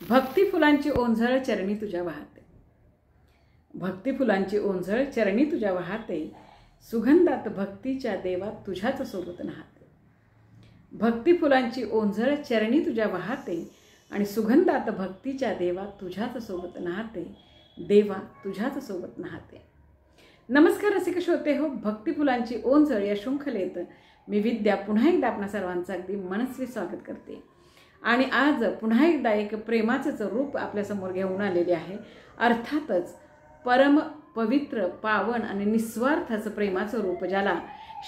भक्ती फुलांची ओंझळ चरणी तुझ्या वाहते. भक्ती फुलांची ओंझळ चरणी तुझ्या वाहते. सुगंधात भक्तीच्या देवात तुझ्याच सोबत नाहते. भक्ती फुलांची ओंझळ चरणी तुझ्या वाहते आणि सुगंधात भक्तीच्या देवात तुझ्याच सोबत नाहते. देवा तुझ्याच सोबत नाहते. नमस्कार रसिक श्रोते हो, भक्ती फुलांची ओंझळ या शृंखलेत मी विद्या पुन्हा एकदा आपणा सर्वांचं अगदी मनस्वी स्वागत करते. आणि आज पुन्हा एकदा एक प्रेमाचंच रूप आपल्यासमोर घेऊन आलेले आहे. अर्थातच परम पवित्र, पावन आणि निस्वार्थ असं प्रेमाचं रूप, ज्याला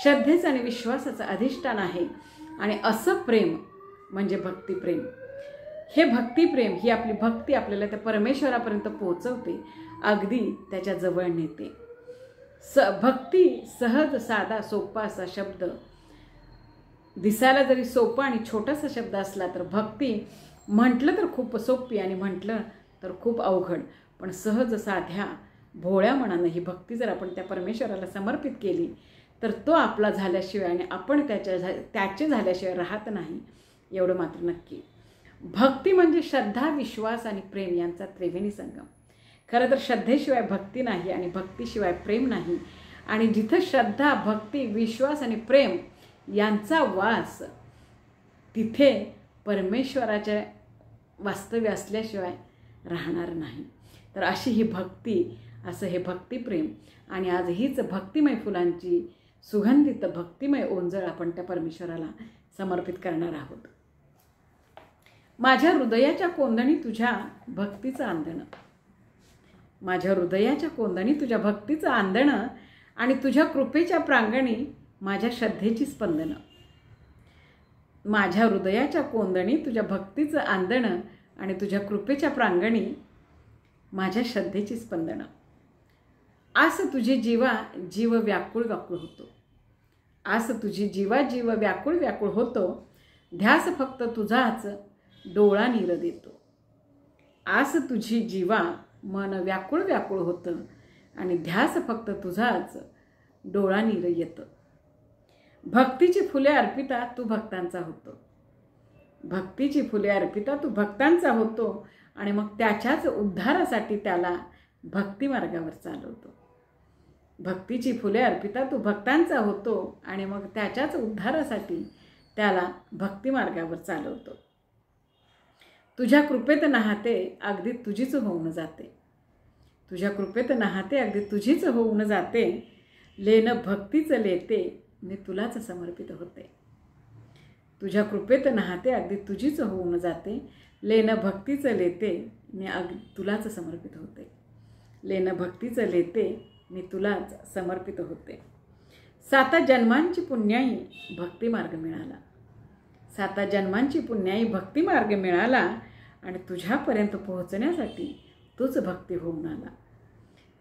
श्रद्धेचं आणि विश्वासाचं अधिष्ठान आहे. आणि असं प्रेम म्हणजे भक्तिप्रेम. हे भक्तिप्रेम ही आपली भक्ती आपल्याला त्या परमेश्वरापर्यंत पोहोचवते, अगदी त्याच्या जवळ नेते. भक्ती सहज, साधा, सोपा असा शब्द, दिसायला जरी सोपा आणि छोटासा शब्द असला तर भक्ती म्हटलं तर खूप सोपी आणि म्हटलं तर खूप अवघड. पण सहज, साध्या, भोळ्या मनानं ही भक्ती जर आपण त्या परमेश्वराला समर्पित केली तर तो आपला झाल्याशिवाय आणि आपण त्याचे झाल्याशिवाय राहत नाही, एवढं मात्र नक्की. भक्ती म्हणजे श्रद्धा, विश्वास आणि प्रेम यांचा त्रिवेणी संगम. खरं तर श्रद्धेशिवाय भक्ती नाही आणि भक्तीशिवाय प्रेम नाही. आणि जिथं श्रद्धा, भक्ती, विश्वास आणि प्रेम यांचा वास, तिथे परमेश्वराचे वास्तव्य असल्याशिवाय राहणार नाही. तर अशी ही भक्ती, असं हे भक्तिप्रेम. आणि आज हीच भक्तिमय फुलांची सुगंधित भक्तिमय ओंझळ आपण त्या परमेश्वराला समर्पित करणार आहोत. माझ्या हृदयाच्या कोंदणी तुझ्या भक्तीचं आंदणं. माझ्या हृदयाच्या कोंदणी तुझ्या भक्तीचं आंदणं आणि तुझ्या कृपेच्या प्रांगणी माझ्या श्रद्धेची स्पंदनं. माझ्या हृदयाच्या कोंदणी तुझ्या भक्तीचं आंदणं आणि तुझ्या कृपेच्या प्रांगणी माझ्या श्रद्धेची स्पंदनं. आस तुझी जीवा जीव व्याकुळ व्याकुळ होतो. आस तुझी जीवा जीव व्याकुळ व्याकुळ होतो. ध्यास फक्त तुझाच डोळा नीर देतो. आस तुझी जीवा मन व्याकुळ व्याकुळ होतं आणि ध्यास फक्त तुझाच डोळा नीर येतं. भक्तीची फुले अर्पिता तू भक्तांचा होतो. भक्तीची फुले अर्पिता तू भक्तांचा होतो आणि मग त्याच्याच उद्धारासाठी त्याला भक्ती मार्गावर चालवतो. भक्तीची फुले अर्पिता तू भक्तांचा होतो आणि मग त्याच्याच उद्धारासाठी त्याला भक्ती मार्गावर चालवतो. तुझ्या कृपेत नाहते अगदी तुझीच होऊन जाते. तुझ्या कृपेत नाहते अगदी तुझीच होऊन जाते. लेन भक्तीचं लेते मी तुलाच समर्पित होते. तुझ्या कृपेत नाहते अगदी तुझीच होऊन जाते. लेन भक्तीचं लेते मी तुलाच समर्पित होते. लेन भक्तीचं लेते मी तुलाच समर्पित होते. 7 जन्मांची पुण्याई भक्ती मार्ग मिळाला. 7 जन्मांची पुण्याई भक्ती मार्ग मिळाला आणि तुझ्यापर्यंत पोहोचण्यासाठी तूच भक्ती होऊन आला.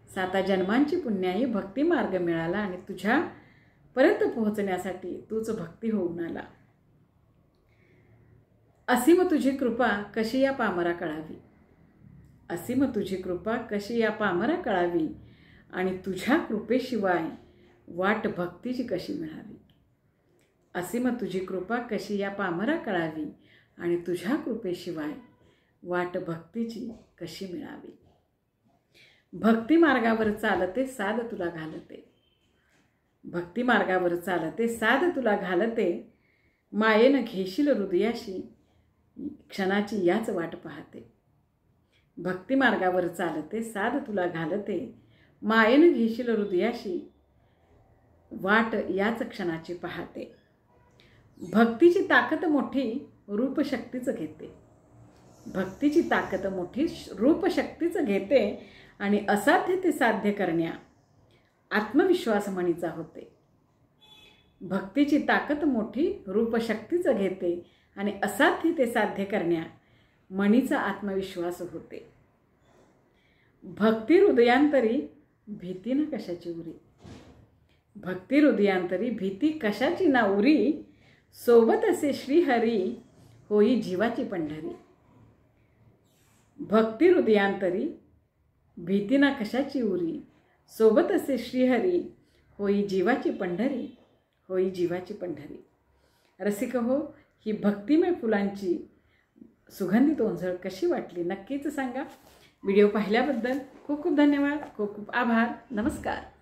7 जन्मांची पुण्याई भक्ती मार्ग मिळाला आणि तुझ्यापर्यंत पोहोचण्यासाठी तूच भक्ती होऊन आला. असीम तुझी कृपा कशी या पामरा कळावी. असीम तुझी कृपा कशी या पामरा कळावी आणि तुझ्या कृपेशिवाय वाट भक्तीची कशी मिळावी. असीम तुझी कृपा कशी या पामरा कळावी आणि तुझ्या कृपेशिवाय वाट भक्तीची कशी मिळावी. भक्ती मार्गावर चालते साध तुला घालते. भक्ती मार्गावर चालते साध तुला घालते. मायेनं घेशील हृदयाशी क्षणाची याच वाट पाहते. भक्ती मार्गावर चालते साध तुला घालते. मायेनं घेशील हृदयाशी वाट याच क्षणाची पाहते. भक्तीची ताकद मोठी रूपशक्तीचं घेते. भक्तीची ताकद मोठी रूपशक्तीचं घेते आणि असाध्य ते साध्य करण्या आत्मविश्वास म्हणीचा होते. भक्तीची ताकद मोठी रूपशक्तीचं घेते आणि असाध्य ते साध्य करण्या मनीचा आत्मविश्वास होते. भक्ती हृदयांतरी भीती न कशाची उरी. भक्ती हृदयांतरी भीती कशाची ना उरी. सोबत असे श्रीहरी होई जीवाची पंढरी. भक्ती हृदयांतरी भीती ना कशाची उरी. सोबत असे श्रीहरी होई जीवाची पंढरी. होई जीवाची पंढरी. रसिक हो, ही भक्तिमय फुलांची सुगंधित ओंजळ कशी वाटली नक्कीच सांगा. व्हिडिओ पाहिल्याबद्दल खूप खूप धन्यवाद. खूप खूप आभार. नमस्कार.